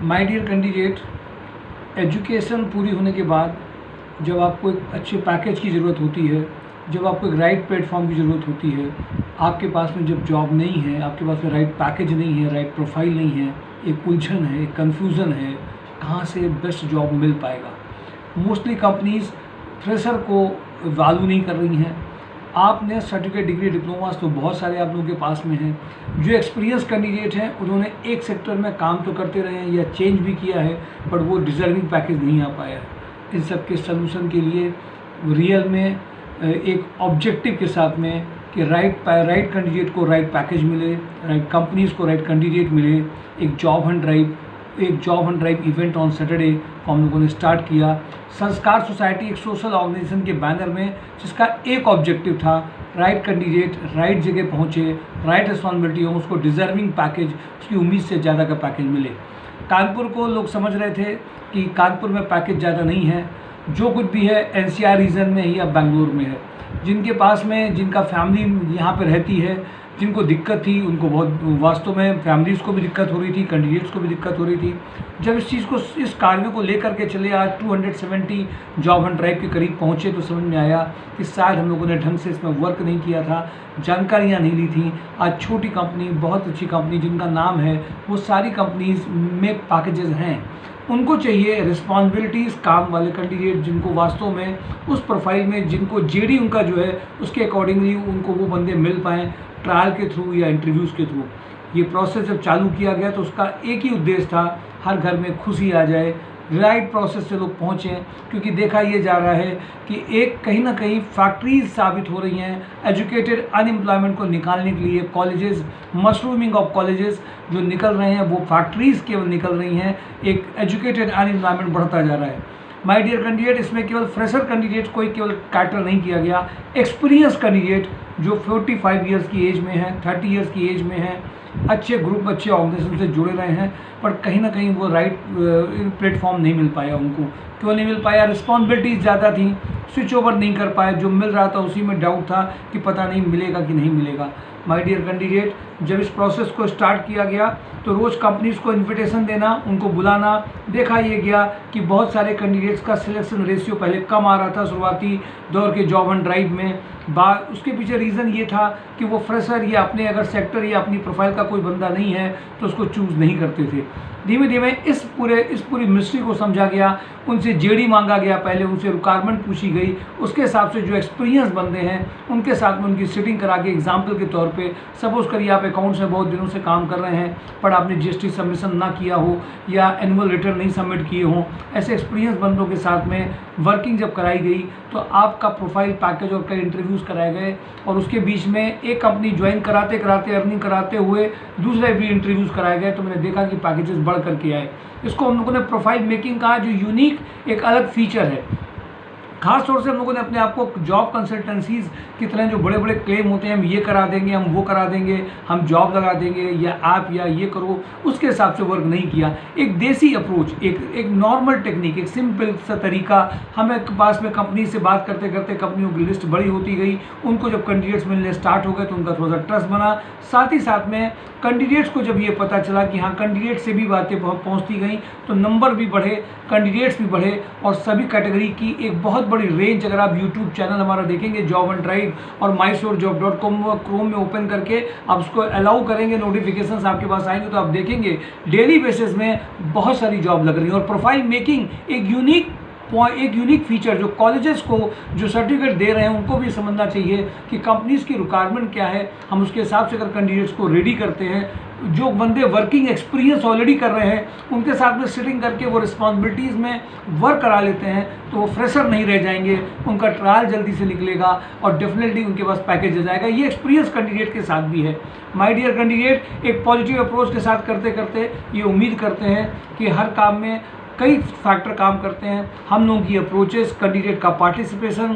My dear candidate, education पूरी होने के बाद जब आपको एक अच्छे पैकेज की ज़रूरत होती है, जब आपको एक राइट प्लेटफॉर्म की ज़रूरत होती है, आपके पास में जब जॉब नहीं है, आपके पास में राइट पैकेज नहीं है, राइट प्रोफाइल नहीं है, एक उलझन है, एक कन्फ्यूज़न है, कहाँ से बेस्ट जॉब मिल पाएगा। मोस्टली कंपनीज़ फ्रेशर को वैल्यू नहीं कर रही हैं। आपने सर्टिफिकेट, डिग्री, डिप्लोमास तो बहुत सारे आप लोगों के पास में हैं। जो एक्सपीरियंस कैंडिडेट हैं उन्होंने एक सेक्टर में काम तो करते रहे हैं या चेंज भी किया है, बट वो डिज़र्विंग पैकेज नहीं आ पाया है। इन सब के सलूशन के लिए रियल में एक ऑब्जेक्टिव के साथ में कि राइट कैंडिडेट को राइट पैकेज मिले, राइट कंपनीज़ को राइट कैंडिडेट मिले। एक job Hunt drive event on Saturday को हम लोगों ने स्टार्ट किया। संस्कार सोसाइटी एक सोशल ऑर्गेनाइजेशन के बैनर में, जिसका एक ऑब्जेक्टिव था राइट कैंडिडेट राइट जगह पहुँचे, राइट रिस्पॉन्सिबिलिटी हो, उसको डिज़र्विंग पैकेज, उसकी उम्मीद से ज़्यादा का पैकेज मिले। कानपुर को लोग समझ रहे थे कि कानपुर में पैकेज ज़्यादा नहीं है, जो कुछ भी है एनसीआर रीजन में ही या बेंगलोर में है। जिनके पास में, जिनका फैमिली यहाँ पे रहती है, जिनको दिक्कत थी उनको बहुत, वास्तव में फैमिलीज़ को भी दिक्कत हो रही थी, कैंडिडेट्स को भी दिक्कत हो रही थी। जब इस कार्य को लेकर के चले आज 270 जॉब हंट ड्राइव के करीब पहुँचे तो समझ में आया कि शायद हम लोगों ने ढंग से इसमें वर्क नहीं किया था, जानकारियाँ नहीं ली थी। आज छोटी कंपनी, बहुत अच्छी कंपनी जिनका नाम है, वो सारी कंपनीज़ में पैकेजेस हैं। उनको चाहिए रिस्पॉन्सिबिलिटीज़, काम वाले कैंडिडेट जिनको वास्तव में उस प्रोफाइल में, जिनको जेडी उनका जो है उसके अकॉर्डिंगली उनको वो बंदे मिल पाएँ, ट्रायल के थ्रू या इंटरव्यूज़ के थ्रू। ये प्रोसेस जब चालू किया गया तो उसका एक ही उद्देश्य था, हर घर में खुशी आ जाए, राइट प्रोसेस से लोग पहुँचें। क्योंकि देखा ये जा रहा है कि एक कहीं ना कहीं फैक्ट्रीज साबित हो रही हैं एजुकेटेड अनएम्प्लॉयमेंट को निकालने के लिए। कॉलेजेस, मशरूमिंग ऑफ कॉलेजेस जो निकल रहे हैं वो फैक्ट्रीज केवल निकल रही हैं, एक एजुकेटेड अनएम्प्लॉयमेंट बढ़ता जा रहा है। माय डियर कैंडिडेट, इसमें केवल फ्रेशर कैंडिडेट कोई केवल कैटर नहीं किया गया, एक्सपीरियंस कैंडिडेट जो 45 ईयर्स की एज में है, 30 ईयर्स की एज में है, अच्छे ग्रुप, अच्छे ऑर्गेनाइजेशन से जुड़े रहे हैं, पर कहीं ना कहीं वो राइट प्लेटफॉर्म नहीं मिल पाया उनको। क्यों नहीं मिल पाया? रिस्पॉन्सिबिलिटीज़ ज़्यादा थी, स्विच ओवर नहीं कर पाए, जो मिल रहा था उसी में डाउट था कि पता नहीं मिलेगा कि नहीं मिलेगा। माय डियर कैंडिडेट, जब इस प्रोसेस को स्टार्ट किया गया तो रोज़ कंपनीज़ को इन्विटेशन देना, उनको बुलाना, देखा ये गया कि बहुत सारे कैंडिडेट्स का सिलेक्शन रेशियो पहले कम आ रहा था शुरुआती दौर के जॉब हंट ड्राइव में। उसके पीछे रीज़न ये था कि वो फ्रेशर या अपने अगर सेक्टर या अपनी प्रोफाइल का कोई बंदा नहीं है तो उसको चूज़ नहीं करते थे। धीमे धीमे इस पूरी मिस्ट्री को समझा गया, उनसे जेडी मांगा गया, पहले उनसे रिक्वायरमेंट पूछी गई, उसके हिसाब से जो एक्सपीरियंस बंदे हैं उनके साथ में उनकी सिटिंग करा के, एग्जाम्पल के तौर पे सपोज करिए आप अकाउंट्स में बहुत दिनों से काम कर रहे हैं पर आपने जीएसटी सबमिशन ना किया हो या एनुअल रिटर्न नहीं सबमिट किए हों, ऐसे एक्सपीरियंस बंदों के साथ में वर्किंग जब कराई गई तो आपका प्रोफाइल पैकेज और कई इंटरव्यूज़ कराए गए और उसके बीच में एक कंपनी ज्वाइन कराते कराते, अर्निंग कराते हुए दूसरे भी इंटरव्यूज़ कराए गए तो मैंने देखा कि पैकेजेस बढ़ करके आए। इसको हम लोगों ने प्रोफाइल मेकिंग कहा, जो यूनिक एक अलग फीचर है। खास तौर से हम लोगों ने अपने आप को जॉब कंसल्टेंसीज़ की तरह, जो बड़े बड़े क्लेम होते हैं, हम ये करा देंगे, हम वो करा देंगे, हम जॉब लगा देंगे या आप या ये करो, उसके हिसाब से वर्क नहीं किया। एक देसी अप्रोच, एक नॉर्मल टेक्निक, एक सिंपल सा तरीका, हमें पास में कंपनी से बात करते करते कंपनियों की लिस्ट बड़ी होती गई, उनको जब कैंडिडेट्स मिलने स्टार्ट हो गए तो उनका थोड़ा सा ट्रस्ट बना। साथ ही साथ में कैंडिडेट्स को जब ये पता चला कि हाँ कैंडिडेट से भी बातें पहुँचती गई तो नंबर भी बढ़े, कैंडिडेट्स भी बढ़े और सभी कैटेगरी की एक बहुत बड़ी रेंज। अगर आप यूट्यूब चैनल हमारा देखेंगे जॉब हंट ड्राइव और myshorejob.com क्रोम में ओपन करके आप उसको अलाउ करेंगे, नोटिफिकेशंस आपके पास आएंगे तो आप देखेंगे डेली बेसिस में बहुत सारी जॉब लग रही है। और प्रोफाइल मेकिंग एक यूनिक फीचर जो कॉलेजेस को जो सर्टिफिकेट दे रहे हैं उनको भी समझना चाहिए कि कंपनीज़ की रिक्वायरमेंट क्या है, हम उसके हिसाब से अगर कैंडिडेट्स को रेडी करते हैं, जो बंदे वर्किंग एक्सपीरियंस ऑलरेडी कर रहे हैं उनके साथ में सिटिंग करके वो रिस्पॉन्सिबिलिटीज़ में वर्क करा लेते हैं तो वो फ्रेशर नहीं रह जाएंगे, उनका ट्रायल जल्दी से निकलेगा और डेफिनेटली उनके पास पैकेज आ जाएगा। ये एक्सपीरियंस कैंडिडेट के साथ भी है। माय डियर कैंडिडेट, एक पॉजिटिव अप्रोच के साथ करते करते ये उम्मीद करते हैं कि हर काम में कई फैक्टर काम करते हैं। हम लोगों की अप्रोचेस, कैंडिडेट का पार्टिसिपेशन,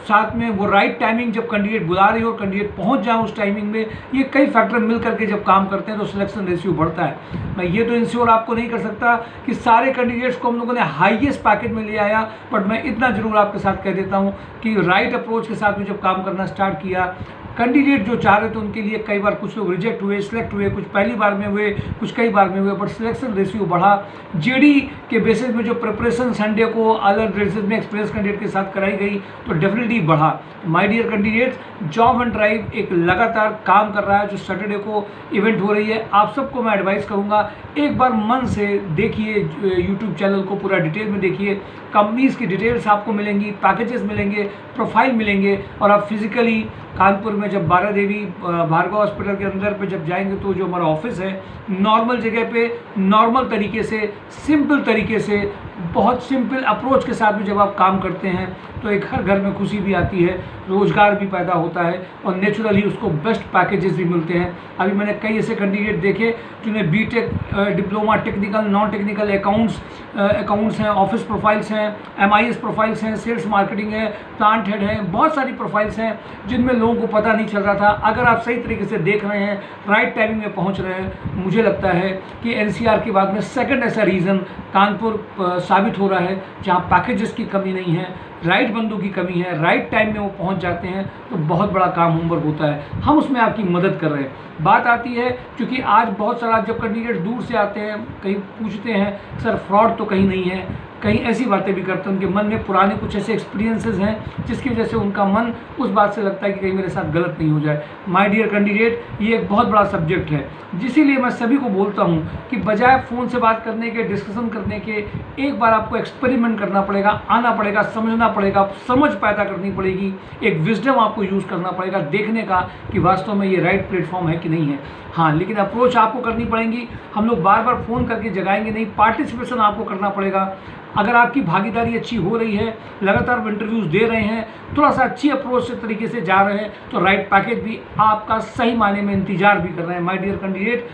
साथ में वो राइट टाइमिंग, जब कैंडिडेट बुला रही हो कैंडिडेट पहुंच जाए उस टाइमिंग में, ये कई फैक्टर मिल करके जब काम करते हैं तो सिलेक्शन रेशियो बढ़ता है। मैं ये तो इंश्योर आपको नहीं कर सकता कि सारे कैंडिडेट्स को हम लोगों ने हाईएस्ट पैकेज में ले आया, बट मैं इतना जरूर आपके साथ कह देता हूँ कि राइट अप्रोच के साथ में जब काम करना स्टार्ट किया, कैंडिडेट जो चाह रहे थे उनके लिए कई बार कुछ लोग रिजेक्ट हुए, सिलेक्ट हुए, कुछ पहली बार में हुए, कुछ कई बार में हुए, बट सिलेक्शन रेशियो बढ़ा। जेडी के बेसिस में जो प्रिपरेशन संडे को अलग बेसिस में एक्सपीरियंस कैंडिडेट के साथ कराई गई तो डेफिनेटली बढ़ा। My dear candidates, job and drive एक लगातार काम कर रहा है जो सैटरडे को इवेंट हो रही है। आप सबको मैं एडवाइस करूंगा एक बार मन से देखिए, यूट्यूब चैनल को पूरा डिटेल में देखिए, कंपनीज की डिटेल्स आपको मिलेंगी, पैकेजेस मिलेंगे, प्रोफाइल मिलेंगे, और आप फिजिकली कानपुर में जब बारा देवी भार्गव हॉस्पिटल के अंदर पे जब जाएंगे तो जो हमारा ऑफिस है नॉर्मल जगह पे, नॉर्मल तरीके से, सिंपल तरीके से, बहुत सिंपल अप्रोच के साथ में जब आप काम करते हैं तो एक हर घर में खुशी भी आती है, रोजगार भी पैदा होता है और नेचुरली उसको बेस्ट पैकेजेस भी मिलते हैं। अभी मैंने कई ऐसे कैंडिडेट देखे जिन्हें BTech, diploma, technical, non technical, accounts हैं, ऑफिस प्रोफाइल्स हैं, MIS प्रोफाइल्स हैं, सेल्स मार्केटिंग है, प्लांट हेड हैं, बहुत सारी प्रोफाइल्स हैं जिनमें लोगों को पता नहीं चल रहा था। अगर आप सही तरीके से देख रहे हैं, राइट टाइमिंग में पहुंच रहे हैं, मुझे लगता है कि NCR के बाद में सेकंड ऐसा रीज़न कानपुर साबित हो रहा है जहां पैकेजेस की कमी नहीं है, राइट बंदों की कमी है, राइट टाइम में वो पहुंच जाते हैं तो बहुत बड़ा काम होमवर्क होता है। हम उसमें आपकी मदद कर रहे हैं। बात आती है क्योंकि आज बहुत सारा जब कैंडिडेट दूर से आते हैं, कहीं पूछते हैं सर फ्रॉड तो कहीं नहीं है, कहीं ऐसी बातें भी करते हैं, उनके मन में पुराने कुछ ऐसे एक्सपीरियंसेस हैं जिसकी वजह से उनका मन उस बात से लगता है कि कहीं मेरे साथ गलत नहीं हो जाए। माय डियर कैंडिडेट, ये एक बहुत बड़ा सब्जेक्ट है, जिसीलिए मैं सभी को बोलता हूँ कि बजाय फ़ोन से बात करने के, डिस्कशन करने के, एक बार आपको एक्सपेरिमेंट करना पड़ेगा, आना पड़ेगा, समझना पड़ेगा, समझ पैदा करनी पड़ेगी, एक विजडम आपको यूज़ करना पड़ेगा देखने का कि वास्तव में ये राइट प्लेटफॉर्म है कि नहीं है। हाँ, लेकिन अप्रोच आपको करनी पड़ेगी। हम लोग बार बार फ़ोन करके जगाएंगे नहीं, पार्टिसिपेशन आपको करना पड़ेगा। अगर आपकी भागीदारी अच्छी हो रही है, लगातार इंटरव्यूज़ दे रहे हैं, थोड़ा सा अच्छी अप्रोच से तरीके से जा रहे हैं तो राइट पैकेज भी आपका सही मायने में इंतजार भी कर रहे हैं। My dear candidate,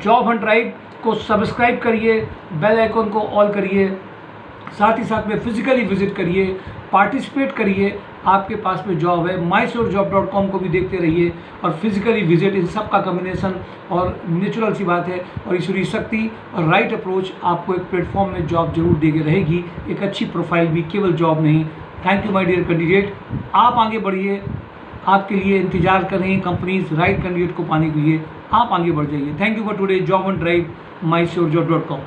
job and drive को सब्सक्राइब करिए, बेल आइकन को ऑल करिए, साथ ही साथ में फिजिकली विजिट करिए, पार्टिसिपेट करिए। आपके पास में जॉब है, mysurejob.com को भी देखते रहिए और फिजिकली विजिट, इन सब का कम्बिनेशन और नेचुरल सी बात है और ईश्वरीय शक्ति और राइट अप्रोच आपको एक प्लेटफॉर्म में जॉब जरूर देके रहेगी, एक अच्छी प्रोफाइल भी, केवल जॉब नहीं। Thank you my dear candidate, आप आगे बढ़िए, आपके लिए इंतजार कर रही हैं कंपनीज राइट कैंडिडेट को पाने के लिए, आप आगे बढ़ जाइए। Thank you for today, job and drive, mysurejob.com।